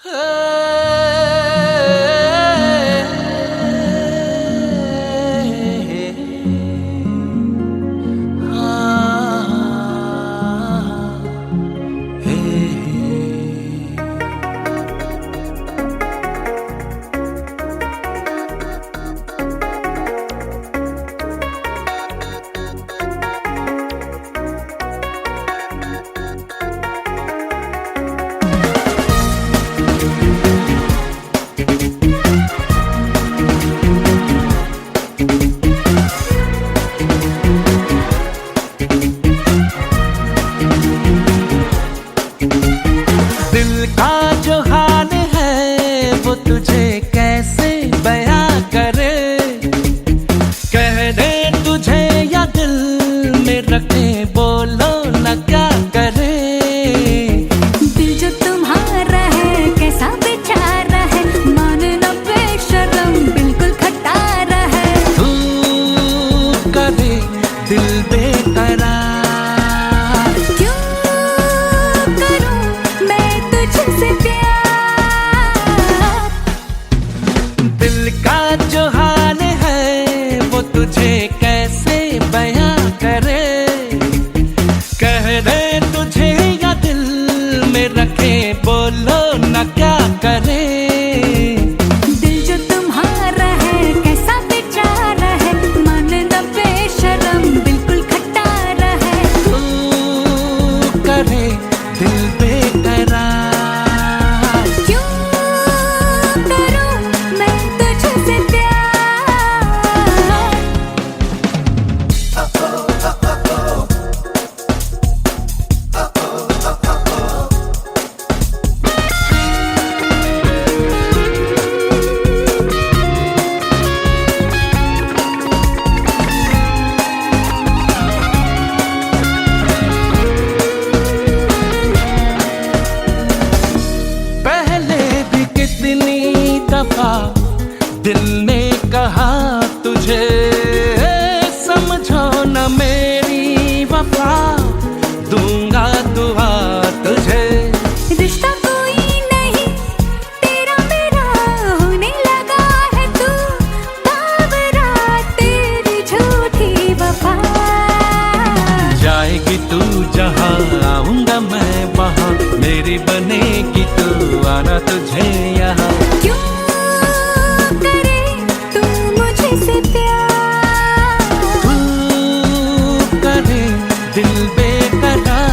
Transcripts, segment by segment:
दिल का जो हाल है वो तुझे कैसे बयां करे, कह दे तुझे या दिल में रखे, बोलो न क्या करे। दिल जो तुम्हारा है कैसा बेचारा है, मानना बेशर्म बिल्कुल खटारा है। तू करे दिल बेकरार, दिल का जो हाल है वो तुझे कैसे बयां करे, कह दे तुझे या दिल में रखे, बोलो न क्या करे। दिल जो तुम्हारा है कैसा बेचारा है, मानना बेशर्म बिल्कुल खटारा है। तू करे दिल बेकरार, दिल ने कहा तुझे समझो न मेरी वफा, दूंगा दुआ तुझे। रिश्ता कोई नहीं तेरा मेरा होने लगा है, तू बावरा तेरी झूठी वफा। जाएगी तू जहाँ आऊंगा मैं वहाँ, मेरी बनेगी तू आना तुझे यहाँ। दिल बेकरार,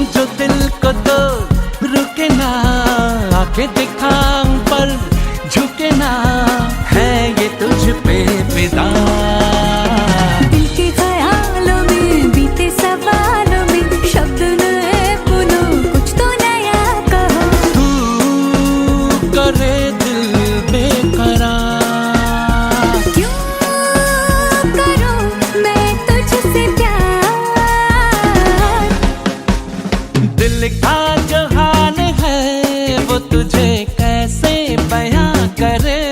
जो दिल को तो रुके ना, आके दिखाऊं पर झुके ना, है ये तुझ पे फिदा। दिल के ख्यालों में बीते सवालों में, शब्द नए बोलो कुछ तो नया कहो। तू करे दिल बेकरार, क्यों करूं मैं तुझसे प्यार। दिल का जो हाल है वो तुझे कैसे बयां करे,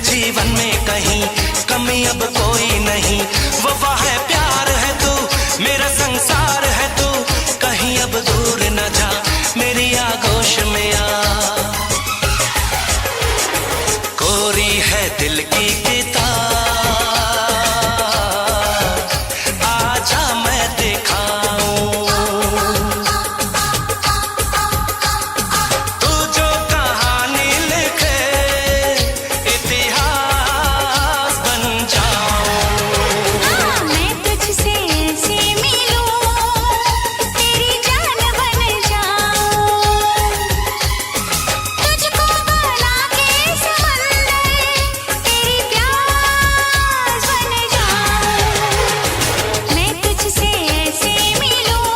जीवन में कहीं कमी अब कोई नहीं। वफा है, प्यार है तू, मेरा संसार है तू, कहीं अब दूर न जा, मेरी आगोश में आ। कोरी है दिल की किताब, आजा मैं दिखाऊं। तू जो कहानी लिखे, इतिहास बन जाऊं। मैं तुझसे ऐसे मिलूं, तेरी जान बन जाऊं। तुझको बना के समंदर, तेरी प्यास बन जाऊं। मैं तुझसे ऐसे मिलूं,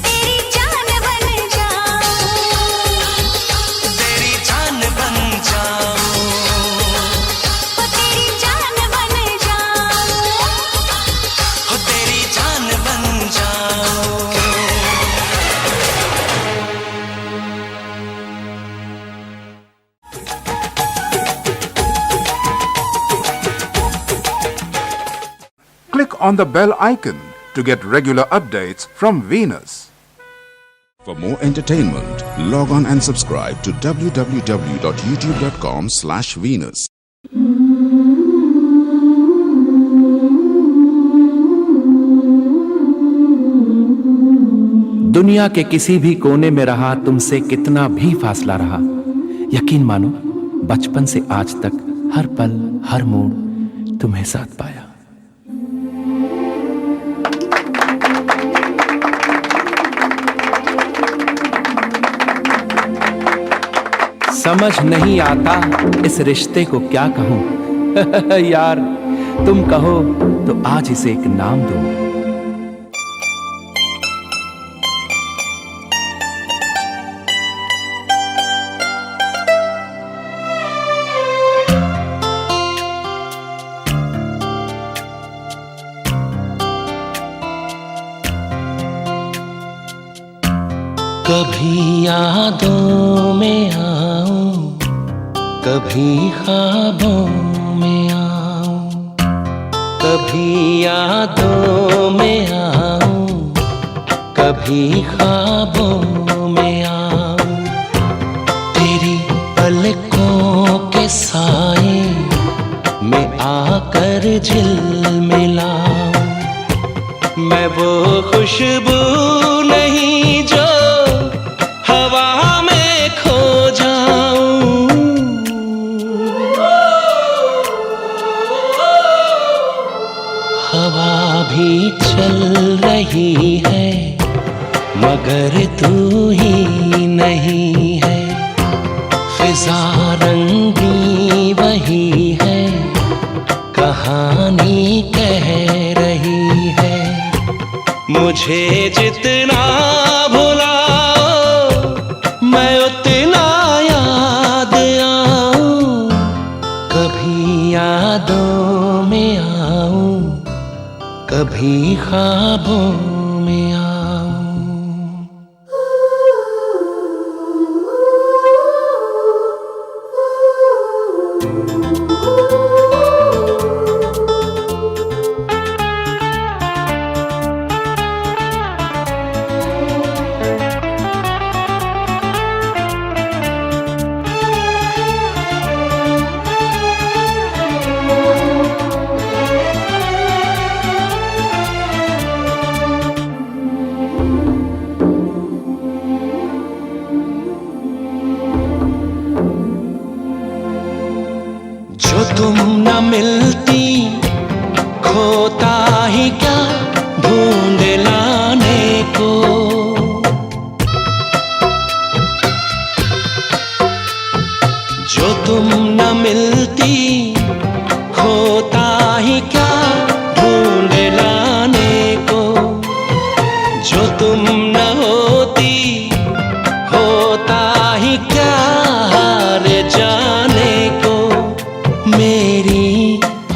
तेरी जान बन जाऊं। तेरी जान बन जाऊं। ओ तेरी जान बन जाऊं। हो तेरी जान बन जाऊं। Click on the bell icon to get regular updates from Venus. For more entertainment, log on and subscribe to www.youtube.com/Venus. दुनिया के किसी भी कोने में रहा, तुमसे कितना भी फासला रहा, यकीन मानो बचपन से आज तक हर पल हर मोड़ तुम्हें साथ पाया। समझ नहीं आता इस रिश्ते को क्या कहूं। यार तुम कहो तो आज इसे एक नाम दो। कभी यादों में आऊं, कभी ख्वाबों में आऊं, कभी यादों में आऊं, कभी ख्वाबों में आऊं। तेरी पलकों के साए में आकर झिलमिलाऊं। मैं वो खुशबू नहीं जो हवा में खो जाऊं। हवा भी चल रही है मगर तू ही नहीं है। फिजा रंगी वही है, कहानी कह रही है। मुझे जितना भुलाओ मैं उतना याद आऊं। कभी यादों में आऊं, कभी ख्वाबों में आऊं। जो तुम न मिलती खोता ही क्या ढूंढ लाने को। जो तुम न मिलती खोता ही क्या ढूंढ लाने को। जो तुम न होती होता ही क्या हार जाने को। मेरी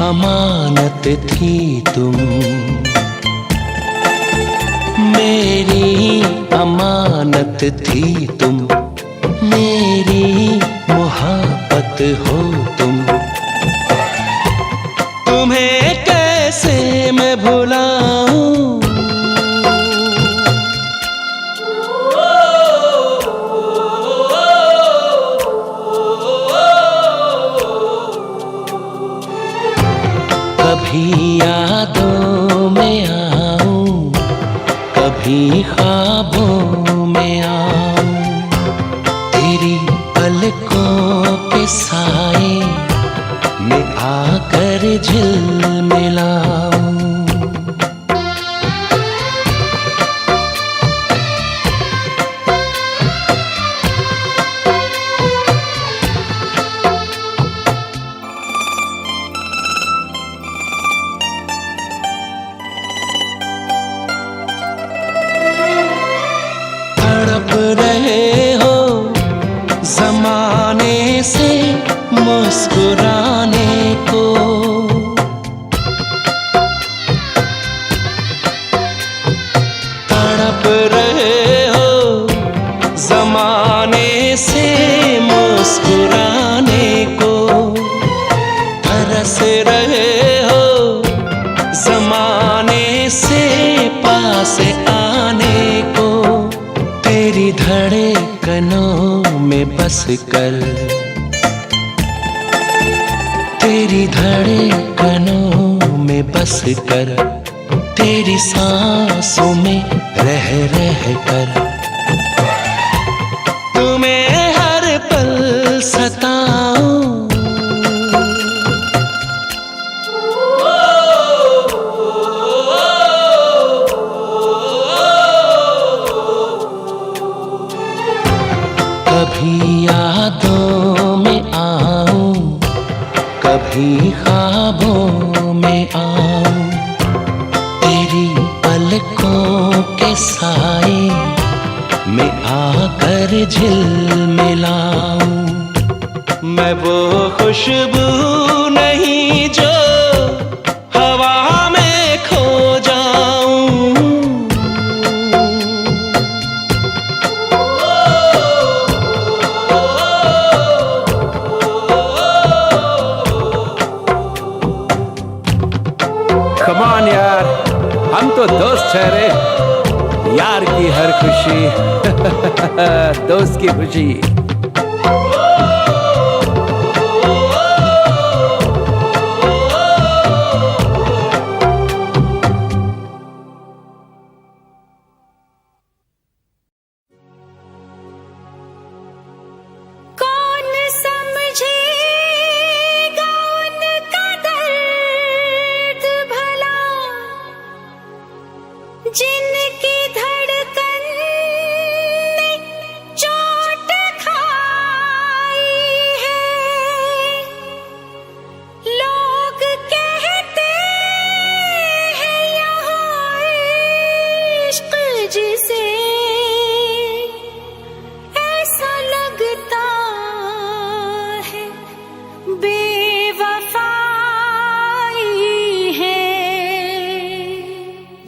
अमानत थी तुम, मेरी अमानत थी तुम, मेरी मोहब्बत हो तुम। तुम्हें कैसे मैं भुलाऊं, कभी यादों में आऊं, कभी ख्वाबों में आऊं, तेरी पलकों के साए में आकर झिलमिलाऊं। तड़प रहे हो जमाने से मुस्कुराने को, तड़प रहे हो जमाने से मुस्कुराने को, तरस रहे हो जमाने से पास आने को, तेरी धड़कनों में बस कर, तेरी धड़कनों में बस कर, तेरी सांसों में रह रह कर, तुम्हें हर पल सताऊं, कभी यादों में आऊं, कभी ख्वाबों में आऊं, तेरी पलकों के साए में आकर झिलमिलाऊं। मैं वो खुशबू नहीं जो हवा में खो जाऊं, कमान यार, हम तो दोस्त ठहरे, यार की हर खुशी दोस्त की खुशी। कौन समझेगा उनका दर्द भला, जिनकी धड़कन ने चोट खाई है। लोग कहते हैं यहाँ इश्क जिसे, ऐसा लगता है बेवफाई है।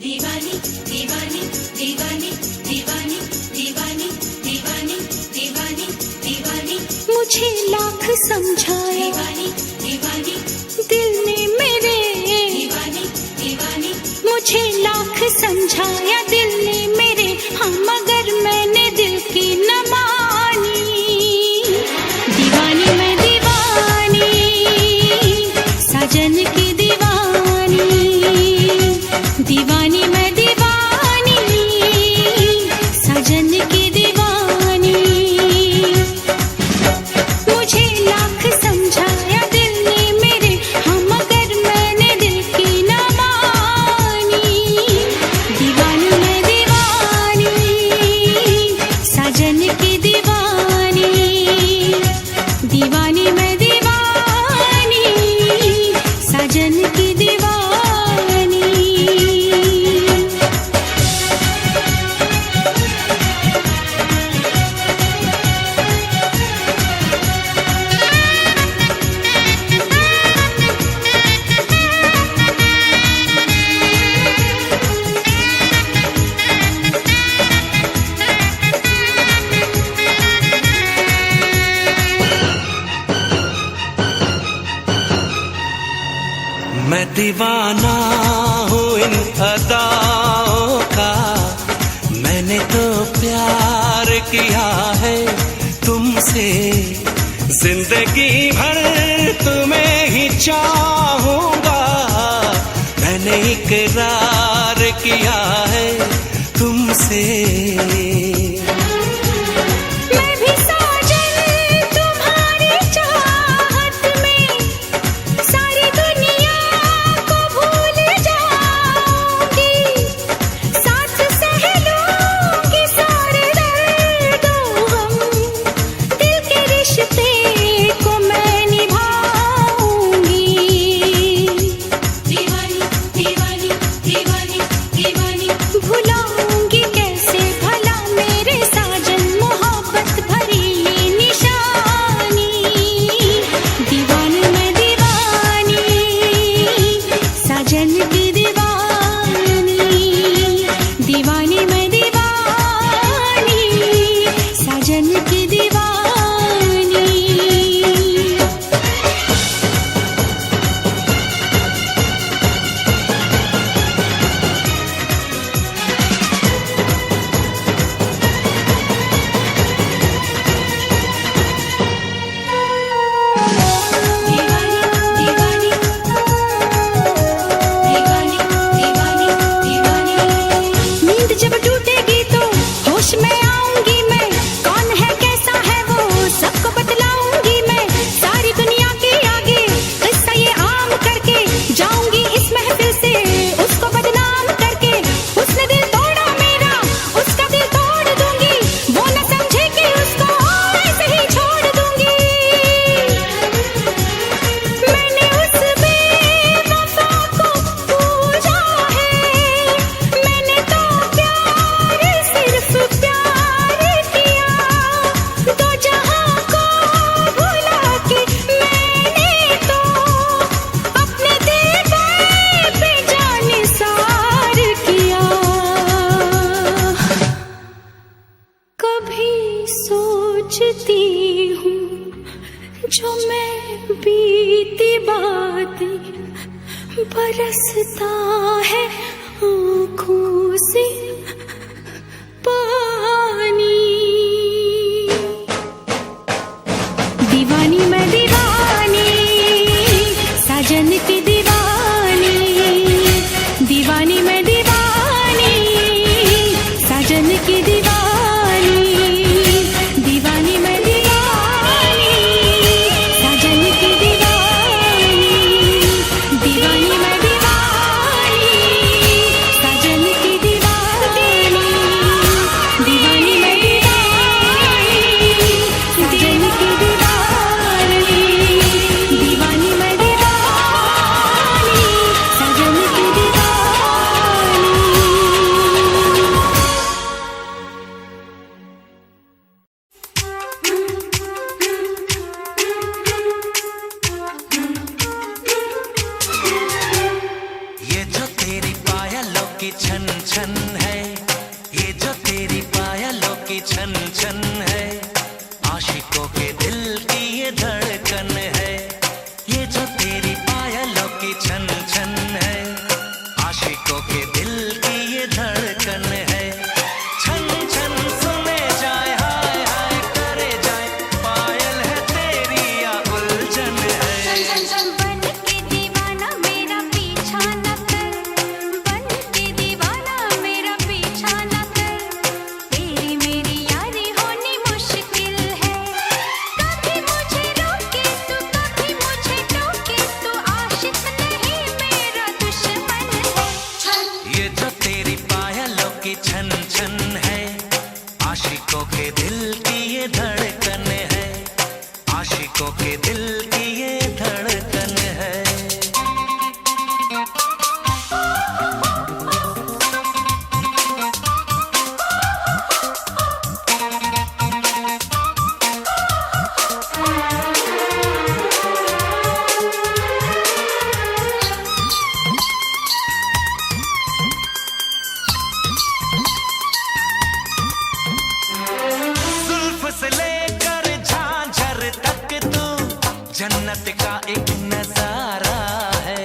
दीवानी दीवानी दीवानी दीवानी दीवानी दीवानी दीवानी दीवानी, मुझे लाख समझाया दीवानी दीवानी दिल ने मेरे, दीवानी दीवानी मुझे लाख समझाया दिल ने मेरे, हाँ मगर मैंने दिल की न मानी। दीवानी मैं दीवानी, साजन की दीवानी, दीवानी मैं दीवानी, साजन की दीवानी। मुझे लाख समझाया दिल ने मेरे, हाँ मगर मैंने दिल की न मानी। दीवानी मैं मैं दीवाना हूँ इन अदाओं का, मैंने तो प्यार किया है तुमसे, जिंदगी भर तुम्हें ही चाहूंगा, मैंने इकरार किया है तुमसे। बरसता है आँखों से पानी। दीवानी मैं दीवानी, साजन की दीवानी। दीवानी मैं दीवानी, साजन की दीवानी। दीवानी मैं दीवानी, साजन की दीवानी। दीवानी मैं दीवानी, साजन की दीवानी। दीवानी मैं दीवानी, साजन की दीवानी। दीवानी मैं दीवानी, साजन की दीवानी। ये जो तेरी पायलों की छन छन है, ये जो तेरी पायलों की छन छन है, आशिकों के दिल की ये धड़कन है। ये जो तेरी पायलों की छन छन है, आशिकों के दिल की ये धड़कन है। छन छन सुने जाए, हाय हाय करे जाए, पायल है तेरी या उलझन है। बन के दीवाना मेरा पीछा न कर, बन के दीवाना मेरा पीछा न कर। तेरी मेरी यारी होनी मुश्किल है, कभी मुझे रोके तू, कभी मुझे टोके तू। आशिक नहीं मेरा दुश्मन है। ये जो तेरी पायलों की छन छन है, आशिकों के दिल की ये धड़कन है। आशिकों के दिल की ये धड़कन है। जुल्फ से लेकर झांझर तक तू जन्नत का एक नजारा है।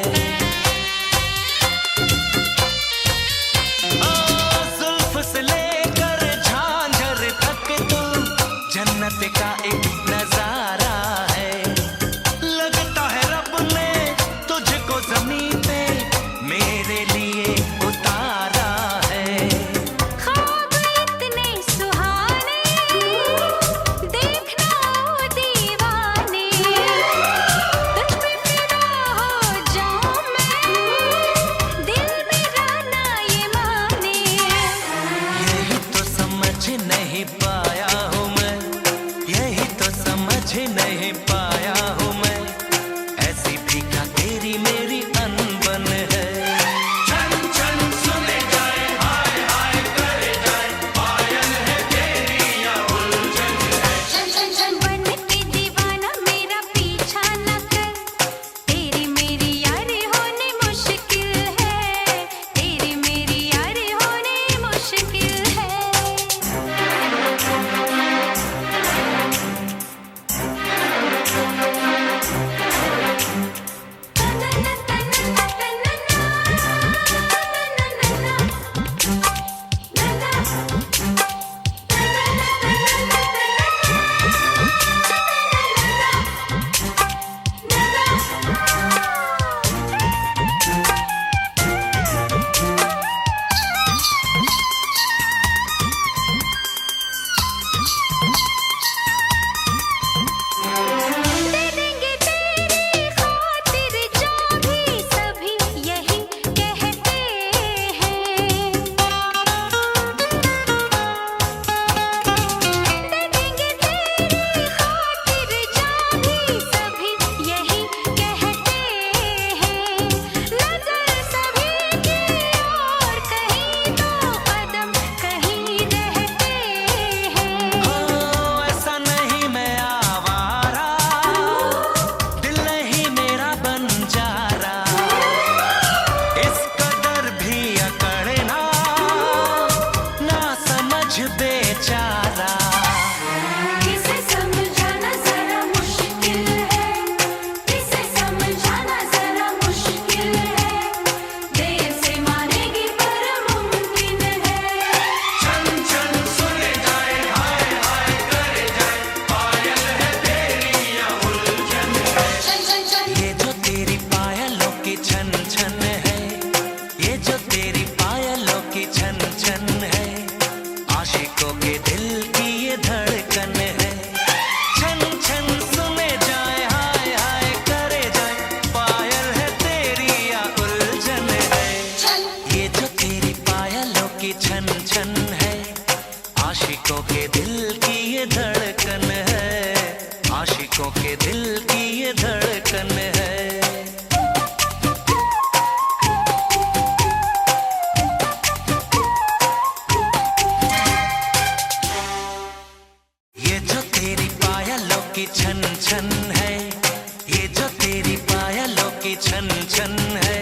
की छन छन है,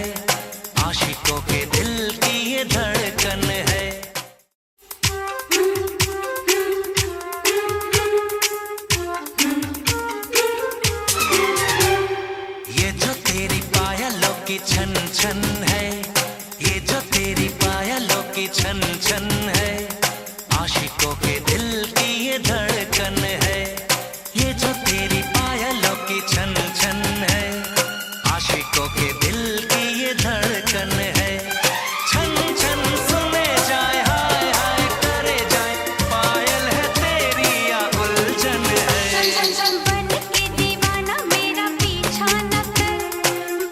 आशिकों के दिल की ये धड़कन है। ये जो तेरी पायलों की छन छन है, ये जो तेरी पायलों की छन छन है, आशिकों के दिल की ये धड़कन है। ये जो तेरी पायलों की छन छन है, आशिकों के दिल की ये धड़कन है। छन छन सुने जाए, हाय हाय करे जाए, पायल है तेरी या उलझन है। बन के दीवाना मेरा पीछा न कर,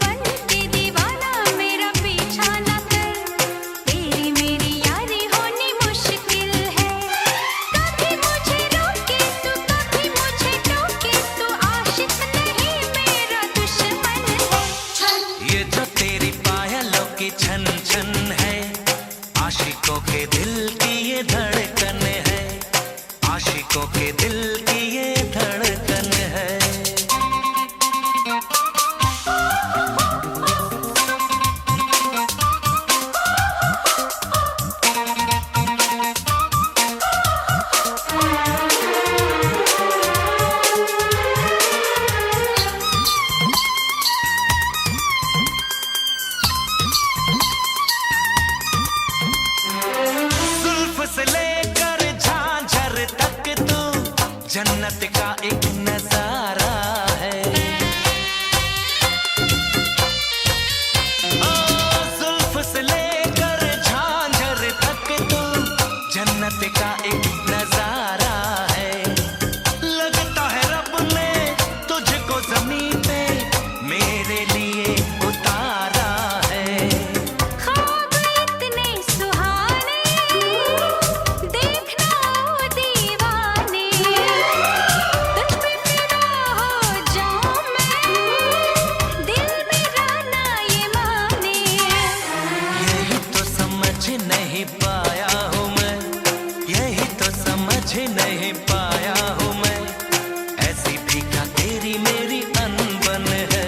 बन के दीवाना मेरा पीछा न कर, तेरी मेरी यारी होनी मुश्किल है। कभी मुझे रोके तू, कभी मुझे टोके तू, आशिक नहीं मेरा दुश्मन है। ये जो तेरी पायलों की छन छन है, आशिकों के दिल की ये धड़कन है, आशिकों के दिल की ये धड़कन है। जुल्फ से लेकर झांझर तक तू जन्नत का एक नजारा है। ओ जुल्फ से लेकर झांझर तक तू जन्नत का एक नजारा है। लगता है रब ने तुझको जमीन पे मेरे लिए उतारा है। ख्वाब इतने सुहाने देखना ओ दीवाने, तुझ पे फिदा हो जाऊं मैं, दिल मेरा ना ये माने। यही तो समझ नहीं पाया हूँ मैं, यही तो समझ नहीं पाया हूँ मैं, ऐसी भी क्या तेरी मेरी अनबन है।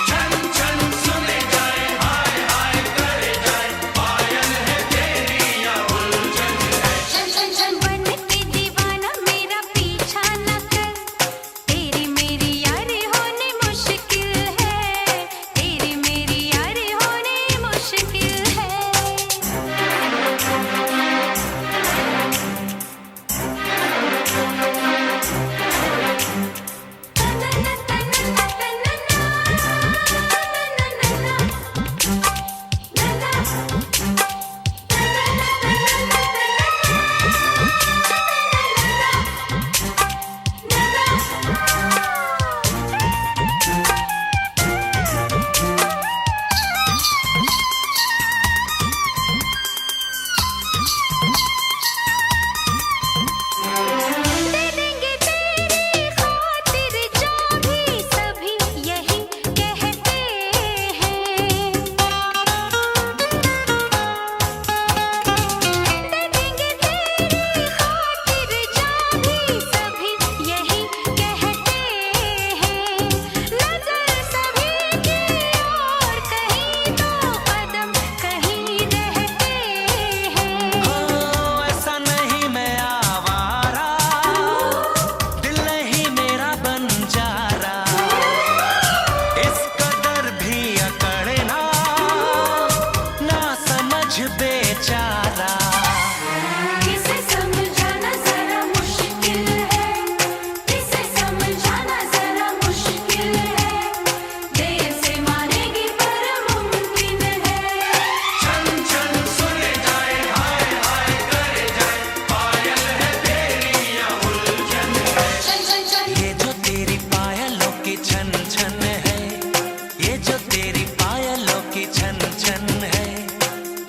छन छन सुने जाए, हाय हाय करे जाए, पायल है तेरी या उलझन है। बन के दीवाना मेरा पीछा न कर, तेरी मेरी यारी होनी मुश्किल है, तेरी मेरी यारी होनी मुश्किल है। दे देंगे तेरी खातिर जो भी सभी यही कहते हैं। दे देंगे तेरी खातिर जो भी सभी यही कहते हैं। नजर सभी की और कहीं तो कदम कहीं रहते हैं। ओ ऐसा नहीं मैं आवारा, दिल नहीं मेरा बंजारा, इस कदर भी अकड़ना ना समझ बेचारा। इसे समझाना जरा मुश्किल है, इसे समझाना जरा मुश्किल है, देर से मानेगी पर मुमकिन है। छन छन सुने जाए, हाय हाय करे जाए, पायल है तेरी या उलझन है। ये जो तेरी पायलों की छन छन है, ये जो तेरी पायलों की छन छन है,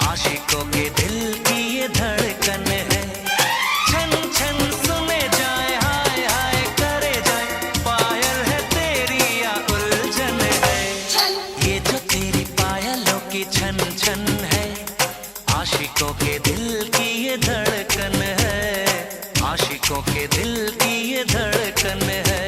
आशिकों के दिल की ये धड़कन है। छन छन सुने जाए, हाय हाय करे जाए, पायल है तेरी या उलझन है। ये जो तेरी पायलों की छन छन है, आशिकों के दिल की ये धड़कन है, आशिकों के दिल की ये धड़कन है।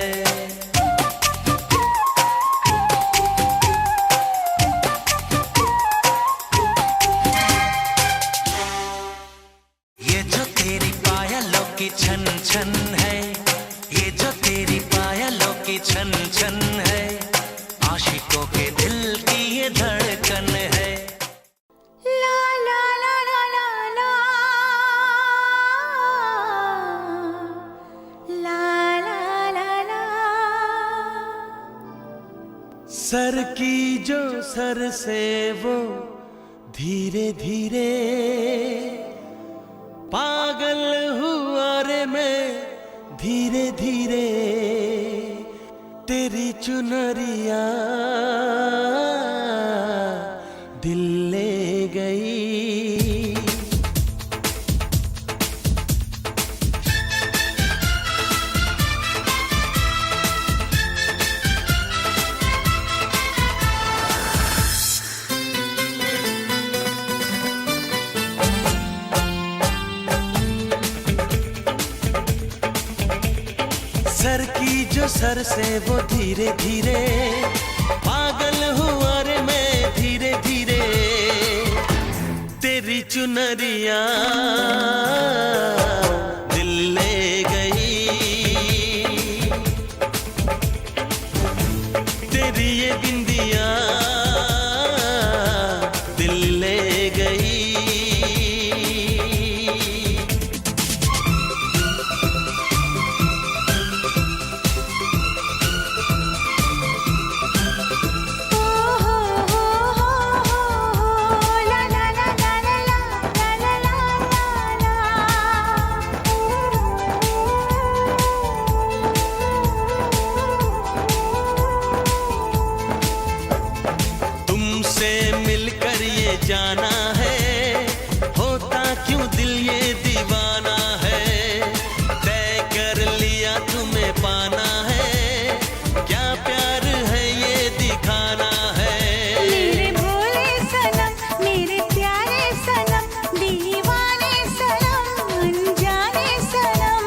सर की जो सर से वो धीरे धीरे पागल हुआ रे मैं धीरे धीरे तेरी चुनरिया दिल ले गई। सर की जो सर से वो धीरे धीरे पागल हुआ रे मैं धीरे धीरे तेरी चुनरिया दिल ले गई। तेरी ये बिंदिया दिल ले गई। मिलकर ये जाना है होता क्यों दिल ये दीवाना है। तय कर लिया तुम्हें पाना है क्या प्यार है ये दिखाना है। मेरे भोले सनम मेरे प्यारे सनम दीवाने सनम अनजाने सनम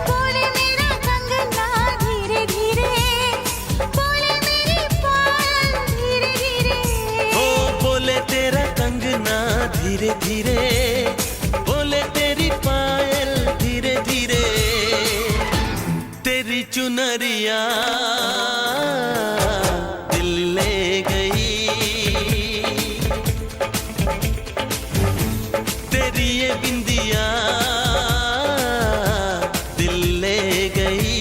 बोले मेरा कंगना धीरे धीरे बोले मेरी पायल धीरे धीरे बोले तेरा कंगना धीरे धीरे बोले तेरी पायल धीरे धीरे तेरी चुनरिया दिल ले गई। तेरी ये बिंदिया दिल ले गई।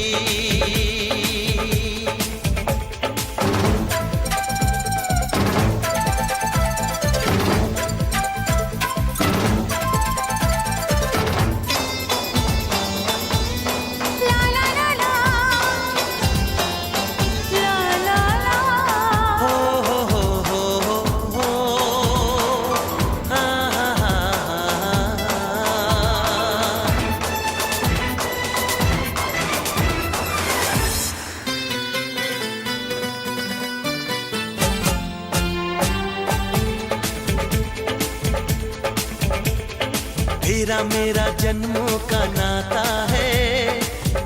तेरा मेरा जन्मों का नाता है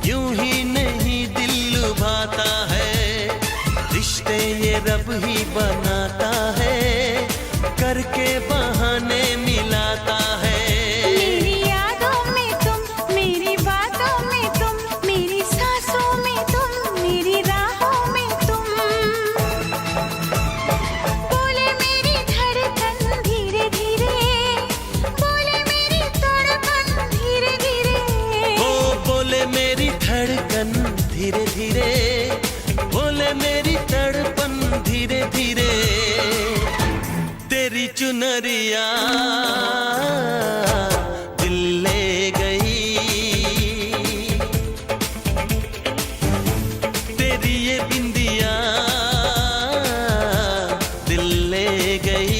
यूं ही नहीं दिल लुभाता है। रिश्ते ये रब ही बनाता है करके बहाने मिलाता है। मेरी यादों में तुम मेरी बातों में तुम मेरी सांसों में तुम मेरी राहों में तुम बोले मेरी धड़कन धीरे धीरे बोले मेरी तड़पन धीरे धीरे बोले मेरी धड़कन धीरे धीरे बोले मेरी तड़पन धीरे धीरे तेरी चुनरिया दिल ले गई। तेरी ये बिंदिया दिल ले गई।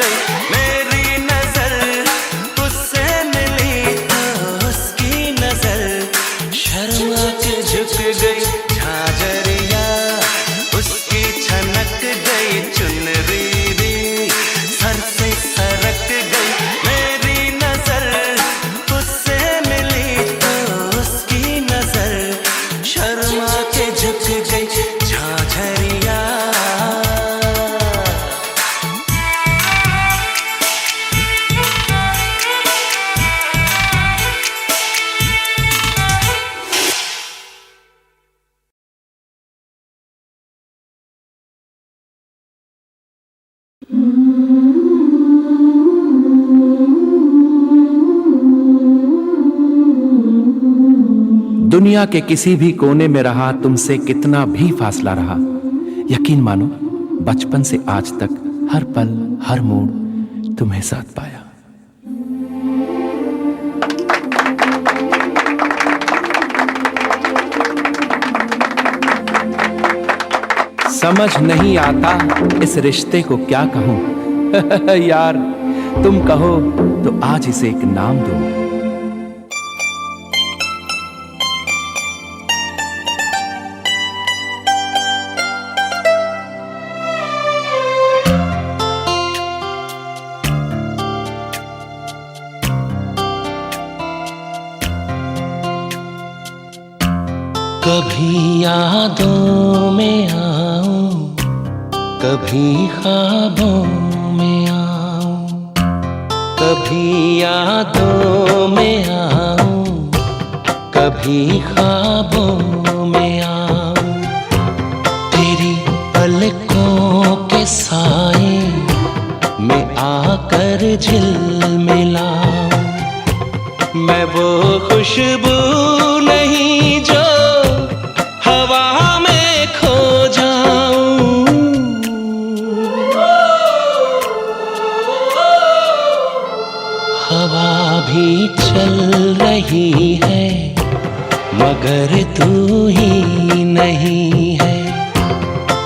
गई मेरी नजर, उससे मिली तो उसकी नजर शर्मा के झुक गई झांझरिया, उसकी छनक गई चुनरी री, सर से सरक गई मेरी नजर, उससे मिली तो उसकी नजर शर्मा के झुक गई झांझरिया। दुनिया के किसी भी कोने में रहा तुमसे कितना भी फासला रहा, यकीन मानो बचपन से आज तक हर पल हर मोड़ तुम्हें साथ पाया। समझ नहीं आता इस रिश्ते को क्या कहूं यार तुम कहो तो आज इसे एक नाम दो। कभी यादों में आऊं, कभी ख्वाबों में आऊं, कभी यादों में आऊं, कभी ख्वाबों में आऊं, तेरी पलकों के साए में आकर झिलमिलाऊं, मैं वो खुशबू नहीं जो हवा में खो जाऊं, हवा भी चल रही है मगर तू ही नहीं है,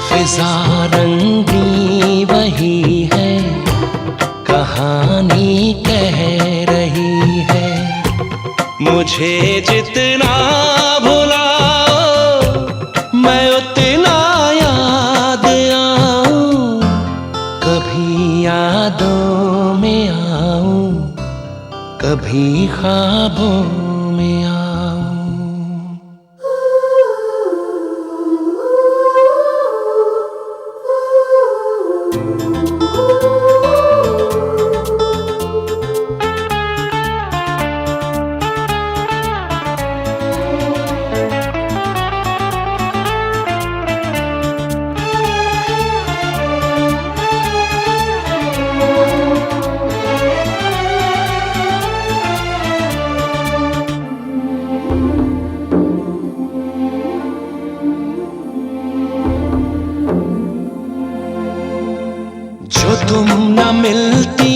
फिजा रंगी वही है कहानी कह रही है, मुझे जितना भुलाओ मैं उतना याद आऊं, कभी यादों में आऊं, कभी ख्वाबों में आऊं। जो तुम न मिलती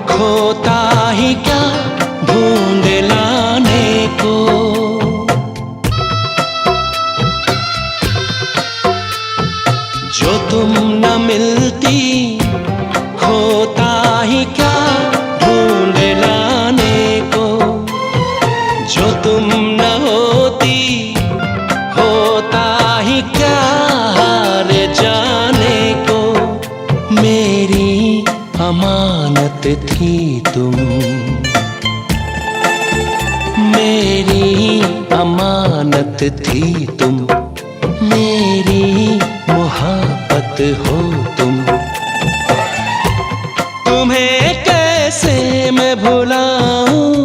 खोता ही क्या ढूंढ लाने को, जो तुम न मिलती खोता ही क्या ढूंढ लाने को, जो तुम न होती होता ही क्या हार जाने को, मेरी अमानत थी तुम, मेरी अमानत थी तुम, मेरी मोहब्बत हो तुम, तुम्हें कैसे मैं भुलाऊं,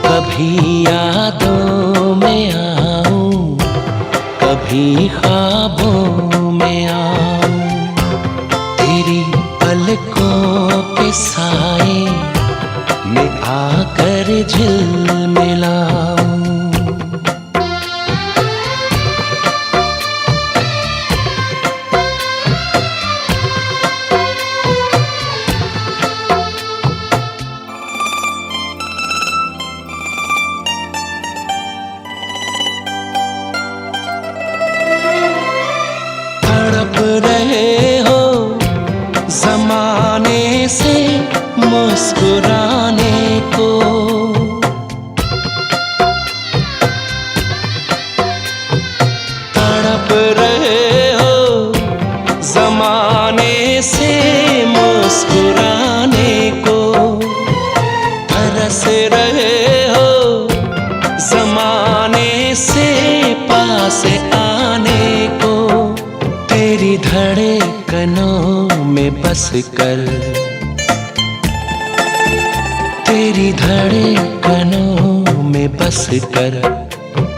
कभी यादों में आऊं, कभी ख्वाबों में आऊं, तेरी पलकों के साए में आकर झिलमिलाऊं। बस कर, तेरी धड़कनों में बस कर,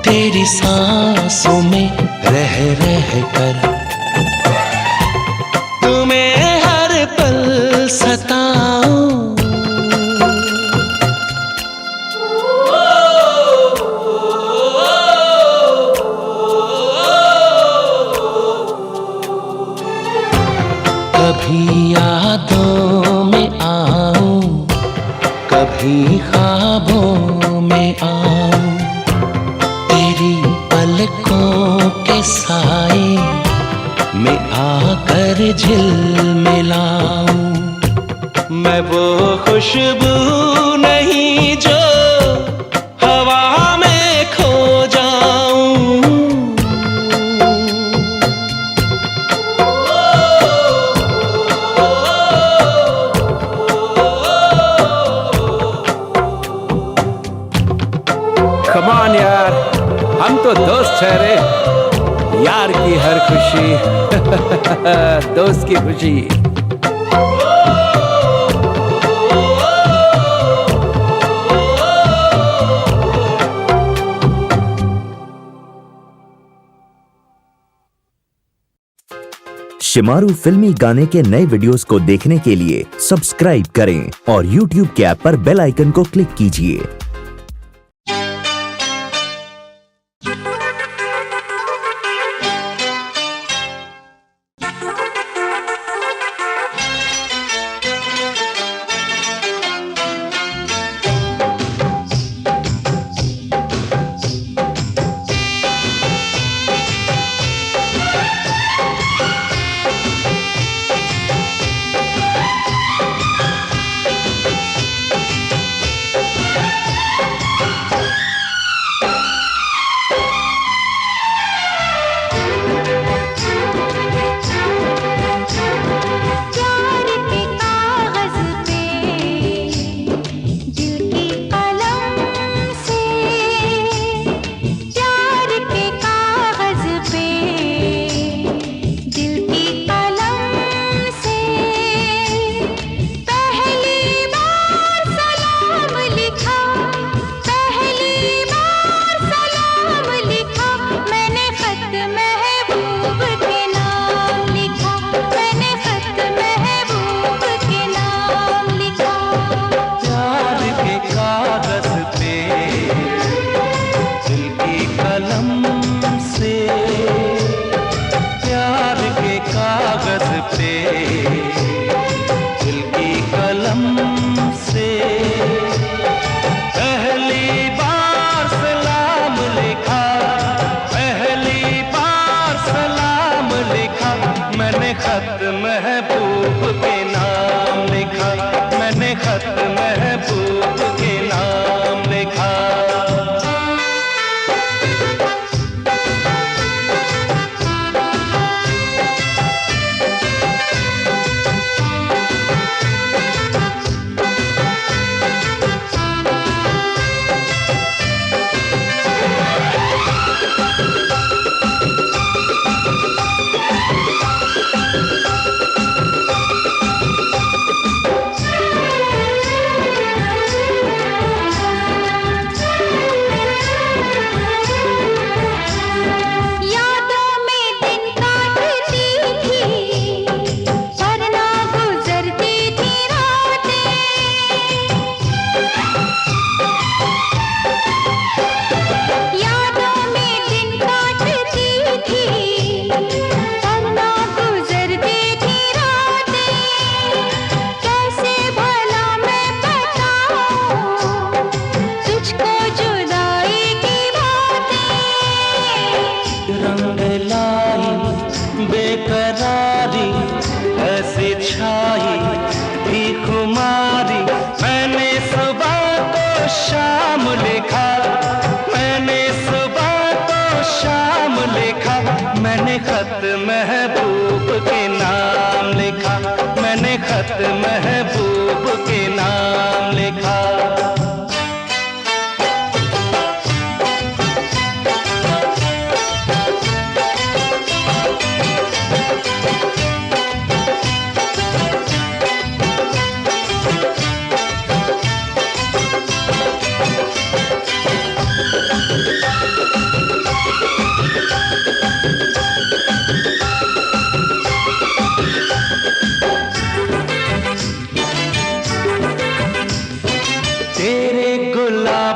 तेरी सांसों में रह रह कर, तुम्हें हर पल सताऊं। कभी यादों में आऊं, कभी ख्वाबों में आऊं, तेरी पलकों के साए में आकर झिलमिलाऊं। मैं वो खुशबू नहीं जो हवा में खो जाऊं। कमान यार, हम तो दोस्त ठहरे, यार की हर खुशी दोस्त की खुशी। शिमारू फिल्मी गाने के नए वीडियोस को देखने के लिए सब्सक्राइब करें और YouTube के ऐप पर बेल आइकन को क्लिक कीजिए।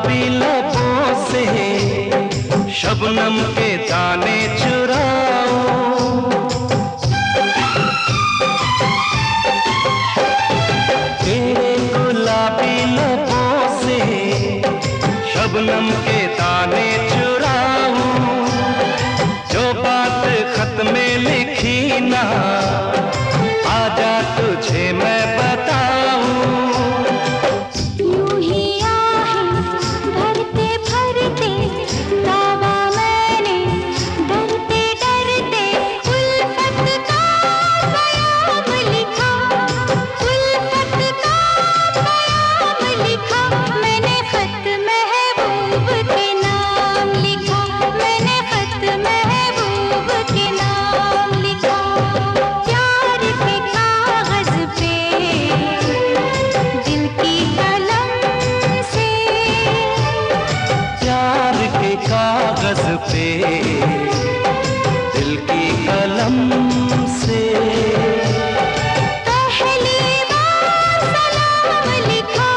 गुलाबी लबों से शबनम के दाने चुराऊं, तेरे गुलाबी लबों से शबनम के दाने चुराऊं, जो बात खत में लिखी ना आजा तुझे मैं बताऊं। यूं ही आहें भरते भरते दावा मैंने डरते डरते उल्फत का बयाम लिखा, उल्फत का बयाम लिखा, मैंने खत महबूब के नाम लिखा, मैंने खत महबूब के नाम लिखा। प्यार के कागज पे दिल की कलम से, प्यार के कागज पे दिल की कलम से पहली बार सलाम लिखा,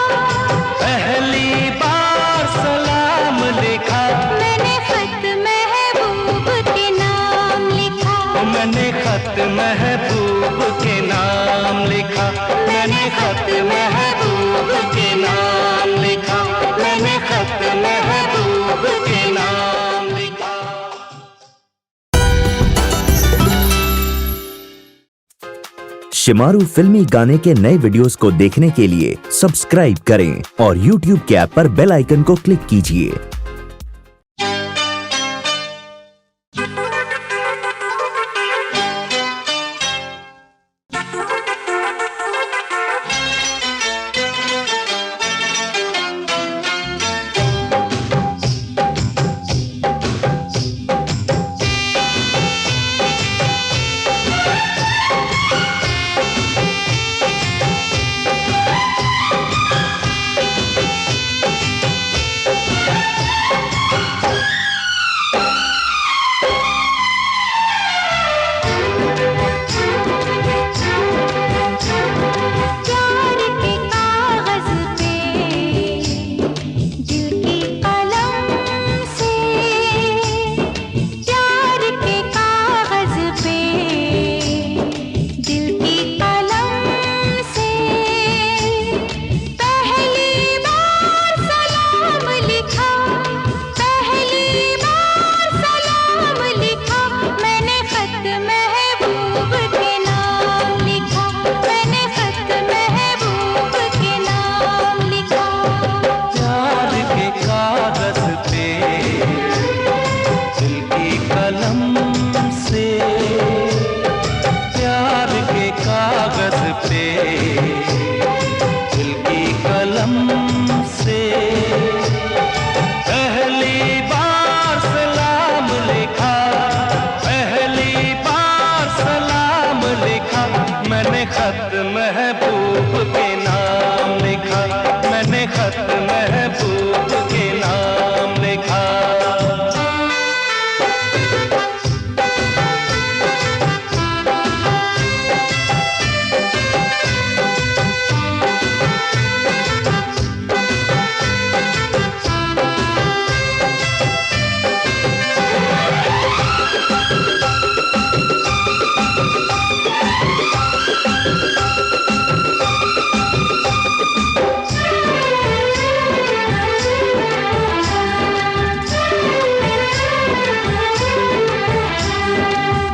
पहली बार सलाम लिखा, मैंने खत महबूब के नाम लिखा, मैंने खत महबूब के नाम लिखा, मैंने खत महबूब के नाम लिखा, मैंने खत महबूब के नाम लिखा। शिमारू फिल्मी गाने के नए वीडियोस को देखने के लिए सब्सक्राइब करें और YouTube के ऐप पर बेल आइकन को क्लिक कीजिए। प्यार के कागज पे दिल की कलम से, प्यार के कागज पे दिल की कलम से, पहली बार सलाम लिखा, पहली बार सलाम लिखा, मैंने खत महबूब के नाम लिखा, मैंने खत महबूब के नाम लिखा। प्यार के कागज पे दिल की कलम से, प्यार के कागज पे दिल की कलम से पहली बार सलाम लिखा, पहली बार सलाम लिखा, मैंने खत महबूब के नाम लिखा, मैंने खत महबूब के नाम लिखा।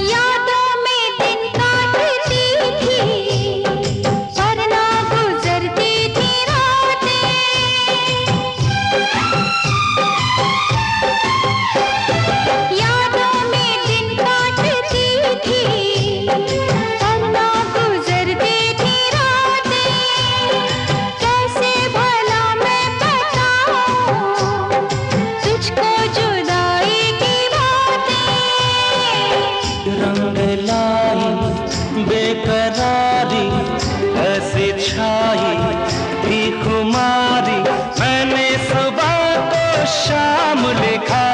यादों में दिन काटती थी वरना गुजरती थी रातें, यादों में दिन काटती थी वरना गुजरती थी रातें, कैसे भला मैं बताऊं तुझको जुदाई की बातें। रंग लाई बेकरारी ऐसी छाई भी खुमारी, मैंने सुबह को शाम लिखा,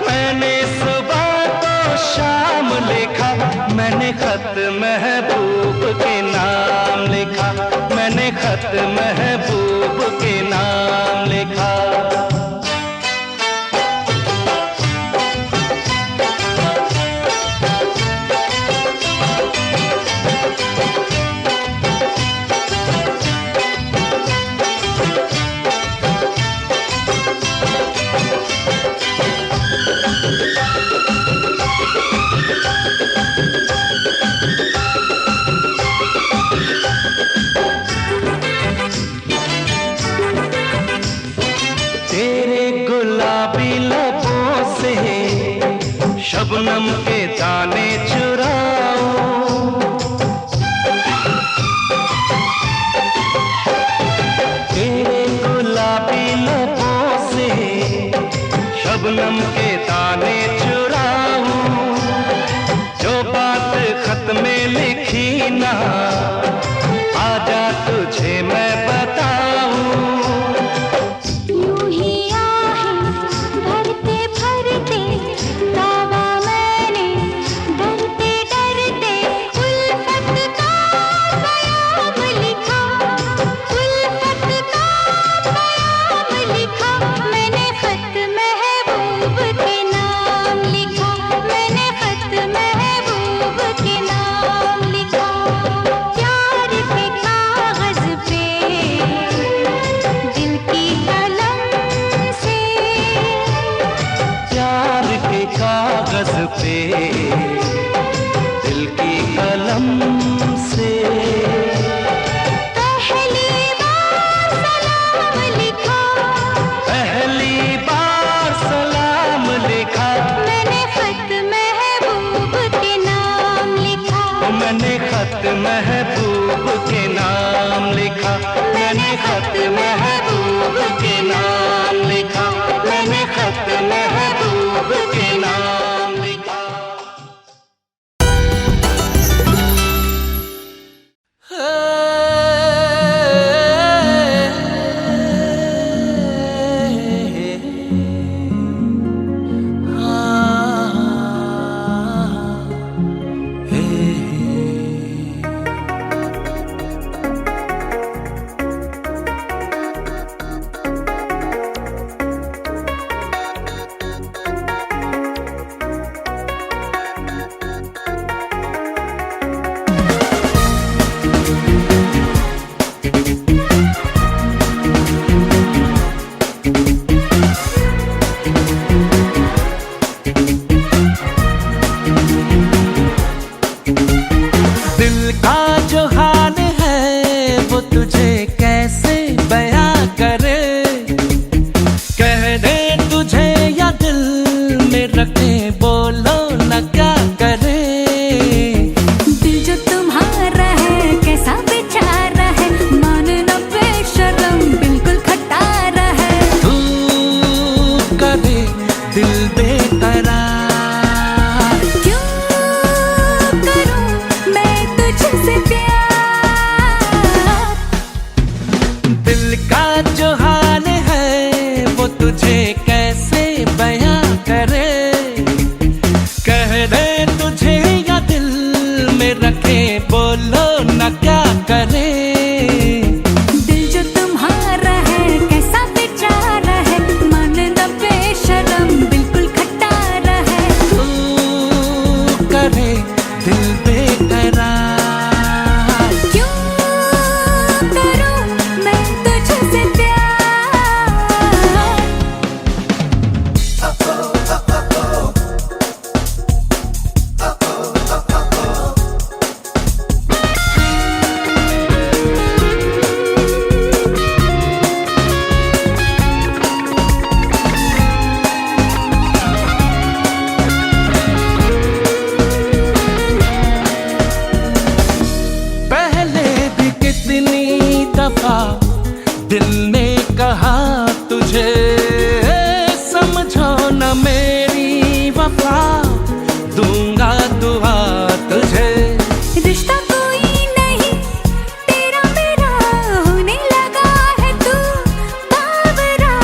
मैंने सुबह को शाम लिखा, मैंने खत महबूब के नाम लिखा, मैंने खत महबूब के नाम लिखा। गुलाबी लबों से शबनम के दाने चुराओ, तेरे गुलाबी लबों से शबनम के दाने चुराऊं, जो बात खत में लिखी ना आजा तुझे मैं बताऊं। यूं ही आहें भरते भरते दावा मैंने डरते डरते उल्फत का बयान लिखा, उल्फत का बयान लिखा, मैंने खत महबूब के नाम लिखा, मैंने खत महबूब के नाम लिखा। प्यार के कागज पे दिल की कलम से, प्यार के कागज पे दिल की कलम से पहली बार सलाम लिखा, पहली बार सलाम लिखा, मैंने खत महबूब के नाम लिखा, मैंने खत महबूब के नाम लिखा, मैंने खत महबूब के नाम लिखा, मैंने खत महबूब के नाम लिखा। दिल का जो हाल है वो तुझे कैसे बयां करे, कह दे तुझे या दिल में रखे बोलो न क्या करे। दिल जो तुम्हारा है कैसा बेचारा है, मानना बेशरम बिल्कुल खटारा है, तू करे दिल बेकरार, क्यों करूं मैं तुझसे प्यार। दिल का जो हाल है वो तुझे कैसे बयां करे, कह दे तुझे या दिल में रखे बोलो न क्या करे। दिल जो तुम्हारा है कैसा बेचारा है, मानना बेशरम बिल्कुल खटारा है, तू करे दिल बेकरार, क्यों करूं मैं तुझसे प्यार। पहले भी कितनी दफा दिल ने कहा तुझे, समझो न मेरी वफा, दूंगा दुआ तुझे। रिश्ता कोई नहीं तेरा मेरा होने लगा है, तू बावरा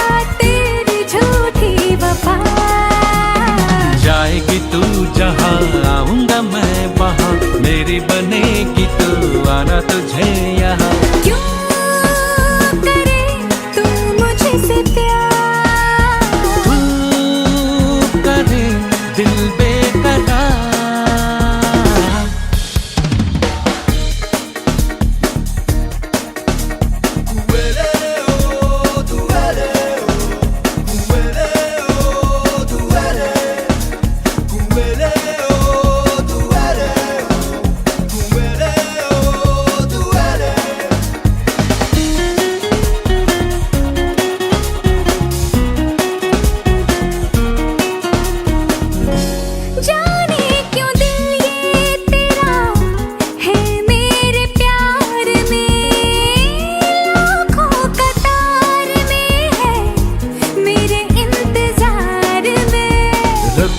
तेरी झूठी वफा। जाएगी तू जहाँ आऊंगा मैं वहाँ, मेरी बनेगी तू आना तुझे यहाँ। क्यों करे तू मुझसे प्यार, तू करे दिल बेकरार,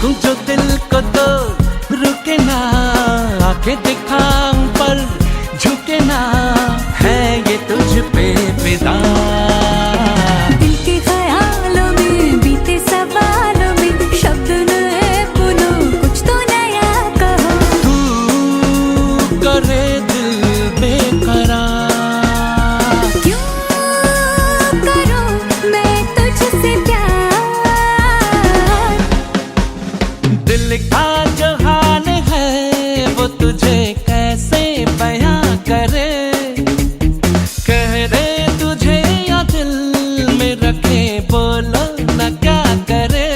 देखूं जो दिल को तो रुके ना, आंखें दिखाऊं पर झुके ना, है ये तुझ पे फिदा। दिल के ख्यालों में बीते सवालों में शब्द नए बोलो, कुछ तो नया कहो। तू करे दिल बेकरार, क्यों करूं मैं तुझसे प्यार। दिल का जो हाल है वो तुझे कैसे बयां करे, कह दे तुझे या दिल में रखे, बोलो ना क्या करे।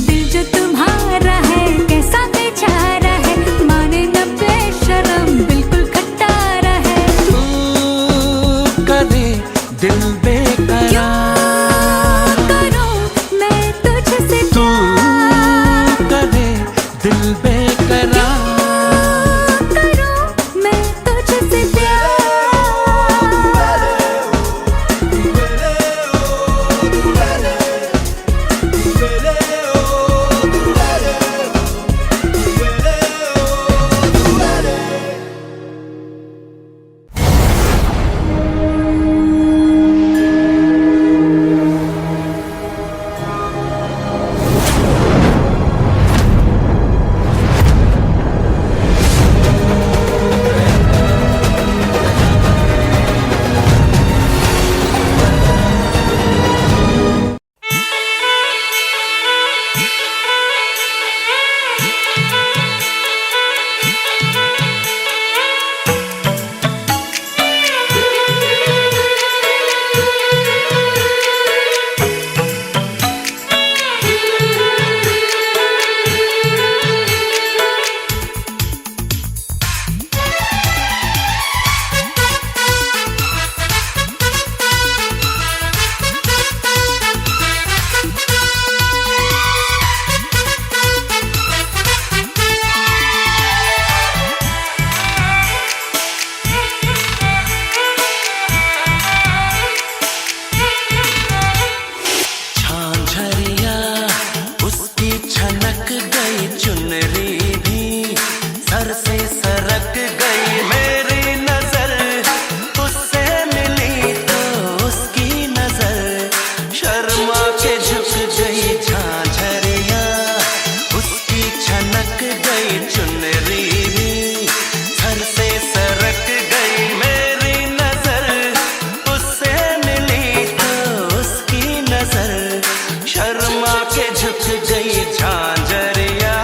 दिल जो तुम्हारा है कैसा बेचारा है, माने न बेशरम बिल्कुल खट्टारा है। तू करे दिल बेकरार, करूं मैं तुझसे तू प्यार। करे दिल बेकरार। करूं मैं तुझसे प्यार। झांझरिया उसकी छनक गई, चुनरी भी सर से सरक गई। मेरी नजर उससे मिली तो उसकी नजर शर्मा के झुक गई। झांझरिया उसकी छनक गई, चुनरी भी सर से सरक गई। मेरी नजर उससे मिली तो उसकी नजर शर्मा के झुक गई। झांझरिया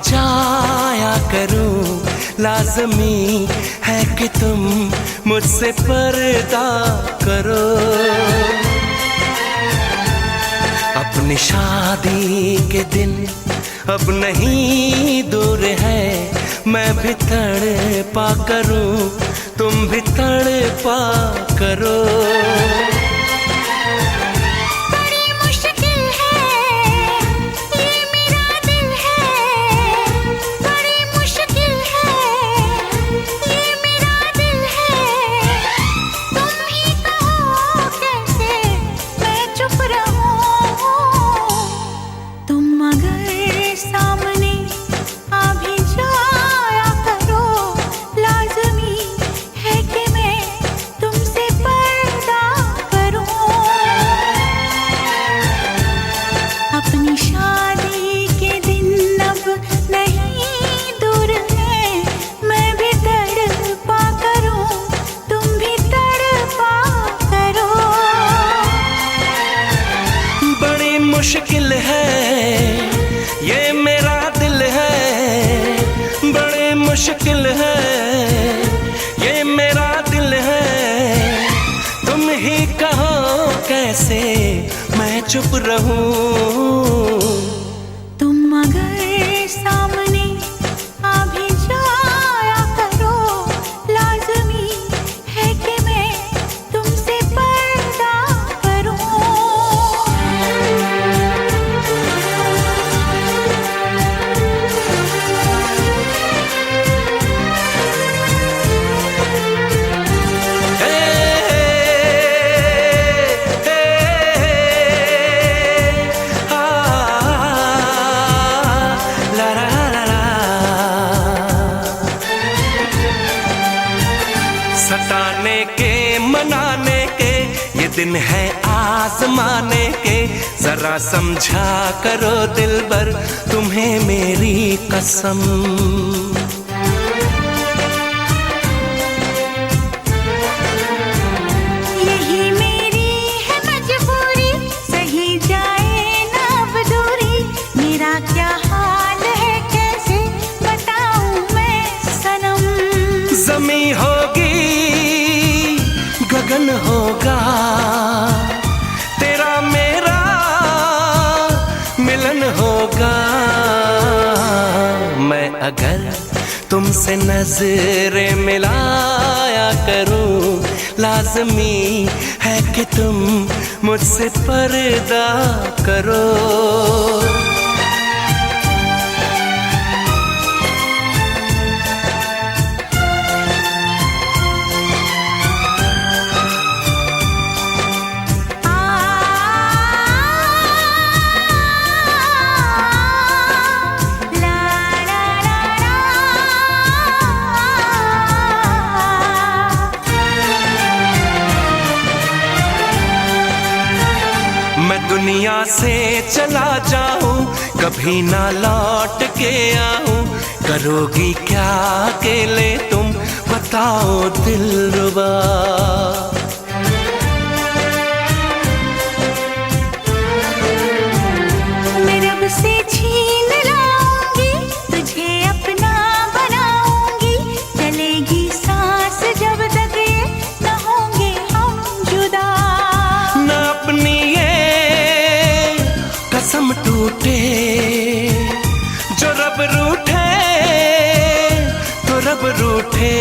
जाया करूं, लाज़मी है कि तुम मुझसे पर्दा करो। अपनी शादी के दिन अब नहीं दूर है, मैं भी तड़पा करूं, तुम भी तड़पा करो। बड़ी मुश्किल है ये मेरा दिल है, बड़ी मुश्किल है ये मेरा दिल है। तुम ही कहो कैसे मैं चुप रहूं, तुम अगर सामने आ भी जाया करो, लाज़मी है कि मैं तुमसे पर्दा करूं। अपनी शादी के दिन अब नहीं दूर है, मैं भी तड़पा करूं, तुम भी तड़पा करो। बड़ी मुश्किल है ये मेरा दिल है, बड़ी मुश्किल है ये मेरा दिल है। तुम ही कहो कैसे मैं चुप रहूं। तुम अगर सामने आ भी जाया करो, लाज़मी है कि मैं तुमसे पर्दा करूं। सताने के मनाने के ये दिन है आजमाने के, जरा समझा करो दिलबर तुम्हें मेरी कसम। यही मेरी है मजबूरी, सही जाए ना अब दूरी, मेरा क्या हाल है कैसे बताऊं मैं सनम। ज़मीं होगी गगन होगा, तेरा मेरा मिलन होगा। मैं अगर तुमसे नजरें मिलाया करूं, लाज़मी है कि तुम मुझसे पर्दा करो। मैं दुनिया से चला जाऊं, कभी ना लौट के आऊं, करोगी क्या अकेले तुम बताओ दिलरुबा। मैं रब से छीन लाऊंगी, तुझे अपना बनाऊंगी, चलेगी सांस जब तक ये न होंगे हम जुदा। न अपनी ये कसम टूटे, जो रब रूठे तो रब रूठे।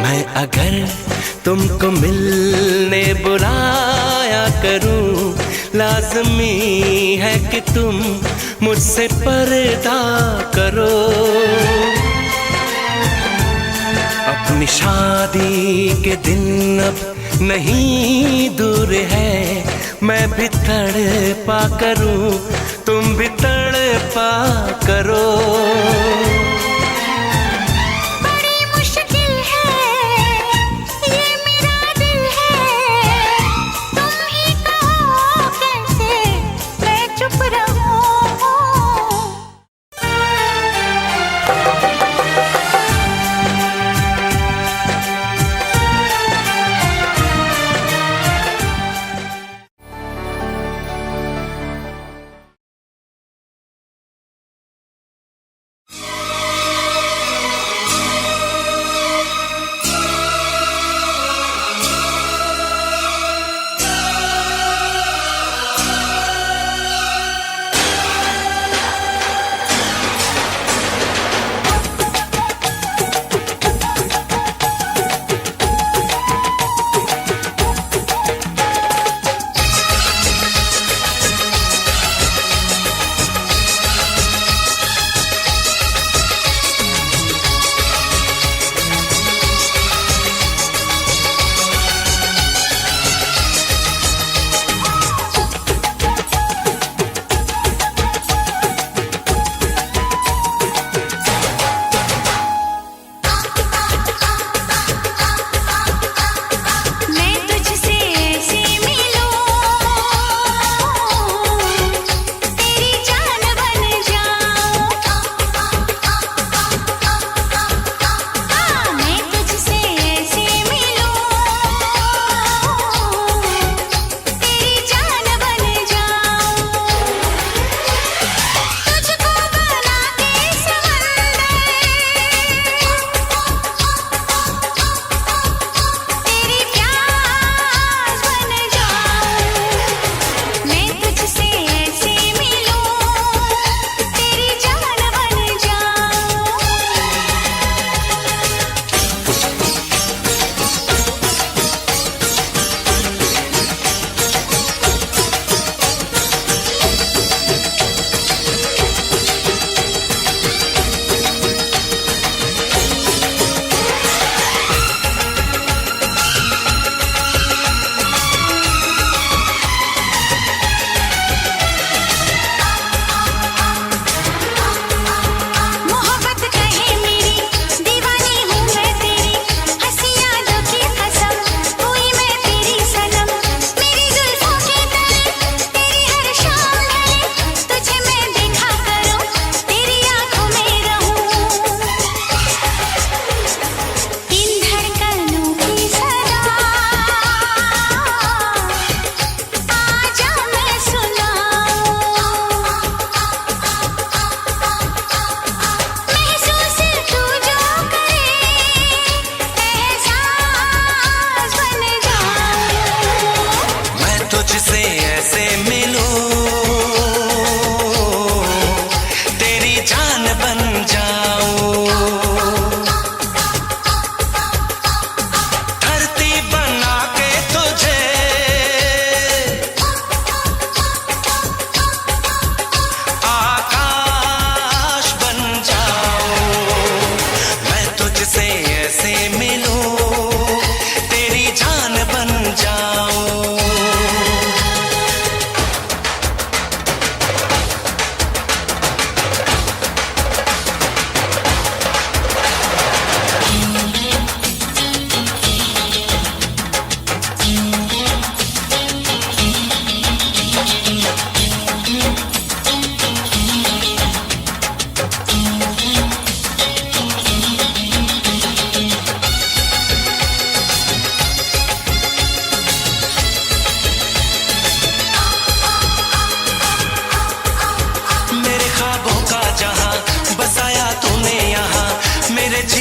मैं अगर तुमको मिलने बुलाया करूं, लाज़मी है कि तुम मुझसे पर्दा करो। अपनी शादी के दिन अब नहीं दूर है, मैं भी तड़पा करूं, तुम भी तड़पा करो।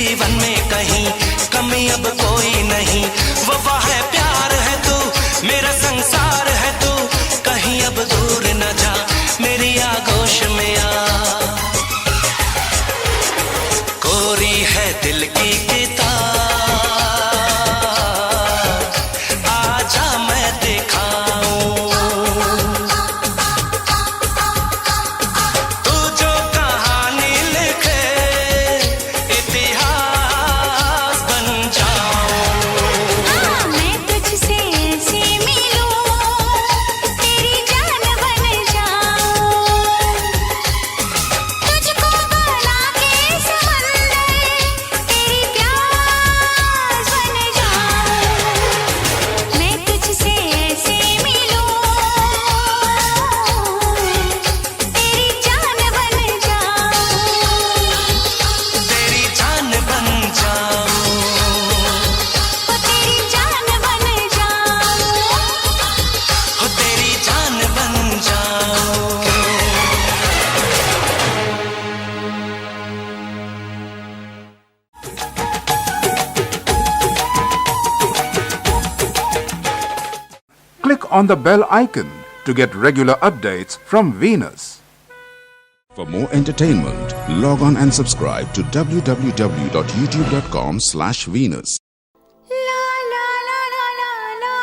जीवन में कहीं कमी अब कोई नहीं। वफा है, प्यार है तू, मेरा संसार है तू, कहीं अब दूर न जा, मेरी आगोश में आ। कोरी है दिल की किताब, आजा मैं दिखाऊं। तू जो कहानी लिखे, इतिहास बन जाऊं। मैं तुझसे ऐसे मिलूं, तेरी जान बन जाऊं। तुझको बना के समंदर, तेरी प्यास बन जाऊं। मैं तुझसे ऐसे मिलूं, तेरी जान बन जाऊं। तेरी जान बन जाऊं। ओ तेरी जान बन जाऊं। हो तेरी जान बन जाऊं। Click on the bell icon to get regular updates from Venus. For more entertainment, log on and subscribe to www.youtube.com/Venus. ला ला ला ला ला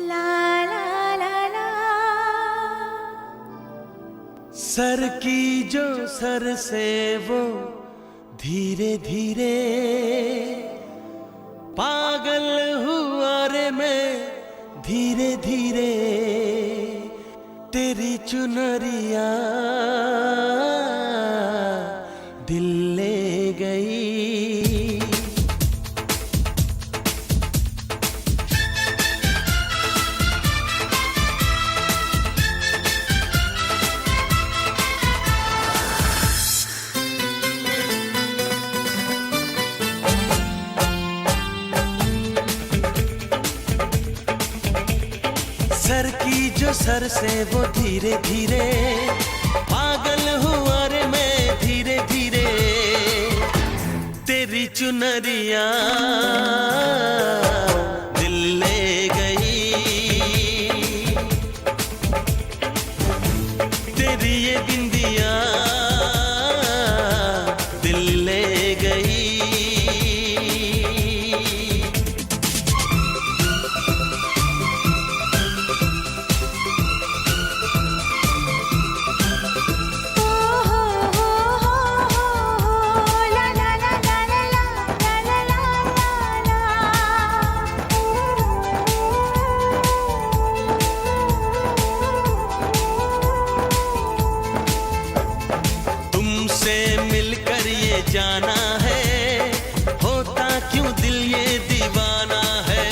ला ला ला ला। सर की जो सर से वो धीरे धीरे पागल हुआ रे मैं, धीरे धीरे तेरी चुनरिया दिल ले गई। सर की जो सर से वो धीरे धीरे पागल हुआ रे मैं, धीरे धीरे तेरी चुनरिया दिल ले गई। तेरी ये बिंदिया दिल ले गई। ला ला ला ला ला ला ला ला ला। तुमसे मिलकर ये जाना है, होता क्यों दिल ये दीवाना है।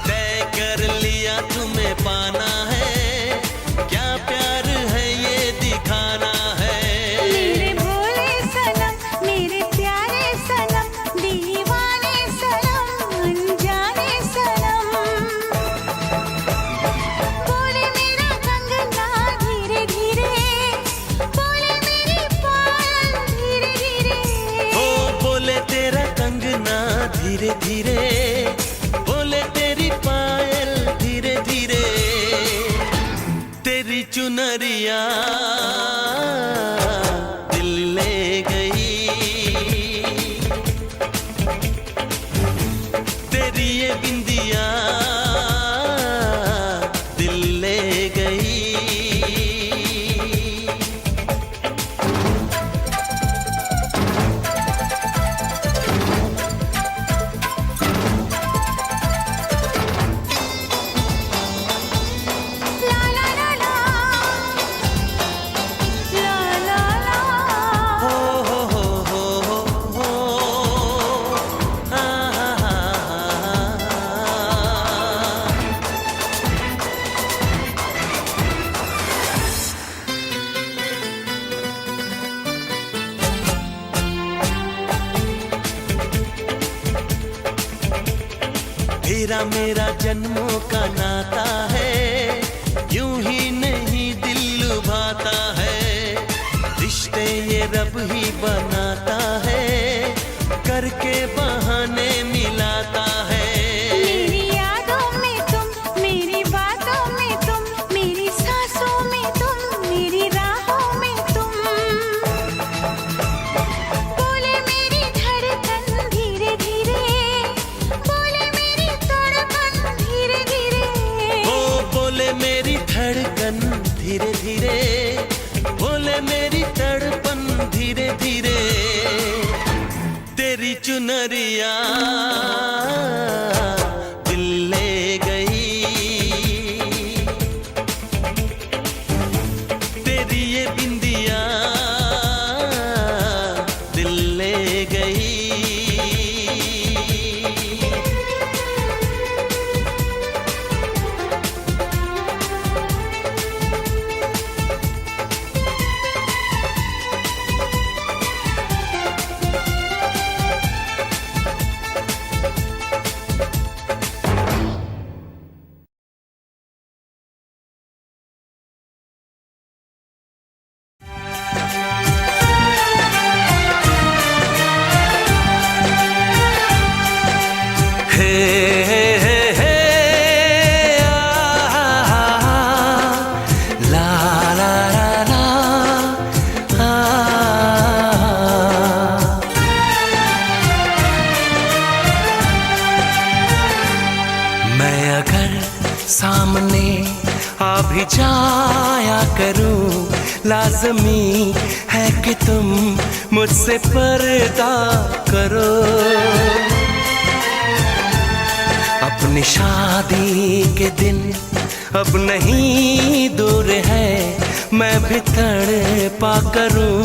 तय कर लिया तुम्हें पाना है, क्या प्यार है ये दिखाना है। मेरे भोले सनम, मेरे प्यारे सनम, दीवाने सनम, अनजाने सनम। बोले मेरा कंगना धीरे धीरे, बोले मेरी पायल धीरे धीरे। ओ बोले तेरा कंगना धीरे धीरे, बोले तेरी पायल धीरे धीरे, तेरी चुनरिया दिल ले गई। तेरी ये बिंदिया दिल ले गई। ला ला ला ला ला ला ला। हो आ हा हा हा। तेरा मेरा जन्मों का नाता है, यूं ही नहीं दिल लुभाता है। रिश्ते ये रब ही बनाता है, करके बहाने मिलाता है। मेरी यादों में तुम, मेरी बातों में तुम, मेरी सांसों में तुम, मेरी राहों में तुम। बोले मेरी धड़कन धीरे धीरे, बोले मेरी धड़कन धीरे धीरे। ओ बोले मेरी धड़कन धीरे धीरे, बोले मेरी तड़पन धीरे धीरे। तेरी चुनरिया दिल ले गई, तेरी ये बिंदिया दिल ले गई। मैं अगर सामने आ भी जाया करूं, लाज़मी है कि तुम मुझसे पर्दा करो। अपनी शादी के दिन अब नहीं दूर है, मैं भी तड़पा करूं,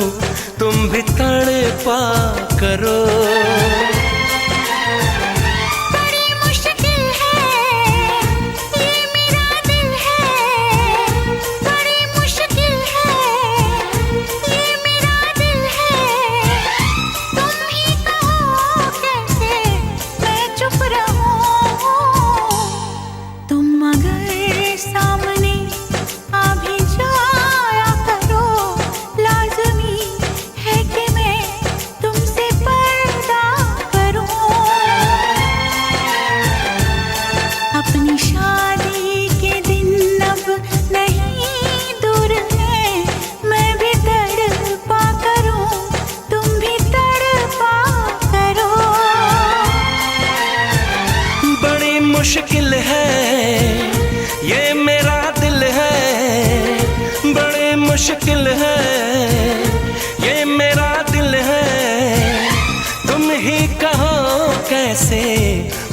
तुम भी तड़पा करो। बड़ी मुश्किल है ये मेरा दिल है, बड़ी मुश्किल है ये मेरा दिल है। तुम ही कहो कैसे मैं चुप रहूं, तुम अगर सामने आ भी जाया करो, लाज़मी है कि मैं तुमसे पर्दा करूं। अपनी शादी के दिन अब नहीं दूर है, मैं भी तड़पा करूं, तुम भी तड़पा करो। बड़ी मुश्किल है ये मेरा दिल है, बड़ी मुश्किल है ये मेरा दिल है। तुम ही कहो कैसे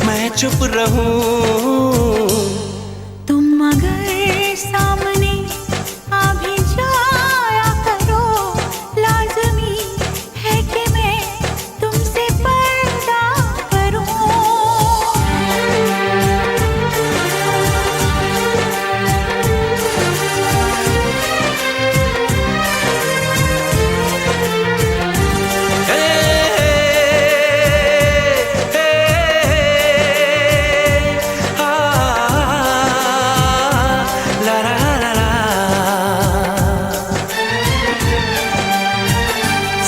मैं चुप रहूं। तुम अगर सामने आ भी जाया करो, लाज़मी है कि मैं तुमसे पर्दा करूं।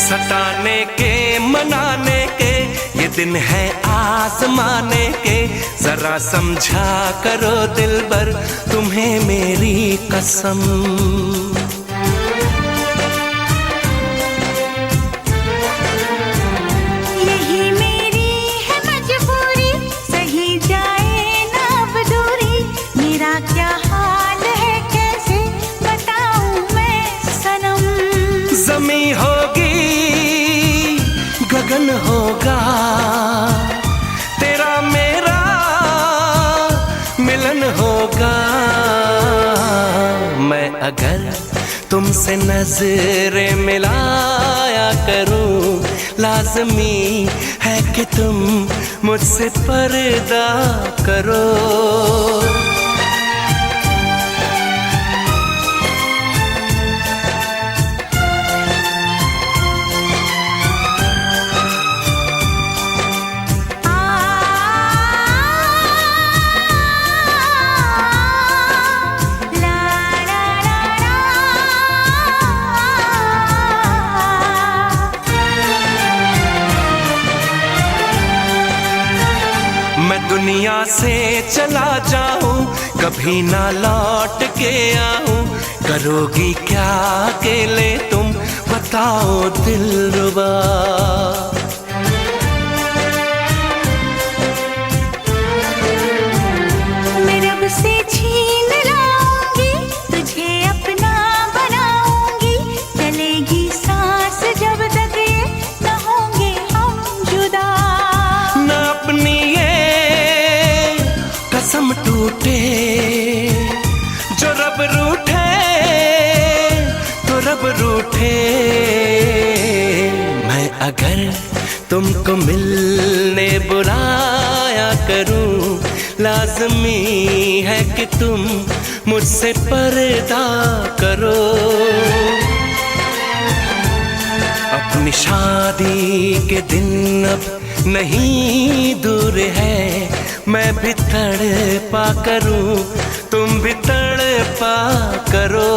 सताने के मनाने के ये दिन है आजमाने के, जरा समझा करो दिलबर तुम्हें मेरी कसम। यही मेरी है मजबूरी, सही जाए ना अब दूरी। मेरा क्या हाल है कैसे बताऊं मैं सनम। जमी होगी गगन होगा, तेरा मेरा मिलन होगा। मैं अगर तुमसे नजरें मिलाया करूं, लाज़मी है कि तुम मुझसे पर्दा करो। ला ला ला ला दुनिया से चला जाऊं, कभी ना लौट के आऊं, करोगी क्या अकेले तुम बताओ दिलरुबा। मैं रब से छीन लाऊंगी, तुझे अपना बनाऊंगी, चलेगी सांस जब तक ये न होंगे हम जुदा। न अपनी ये कसम टूटे, जो रब रूठे तो रब रूठे। मैं अगर तुमको मिलने बुलाया करूं, लाज़मी है कि तुम मुझसे पर्दा करो। अपनी शादी के दिन अब नहीं दूर है, मैं भी तड़पा करूं, तुम भी तड़पा करो।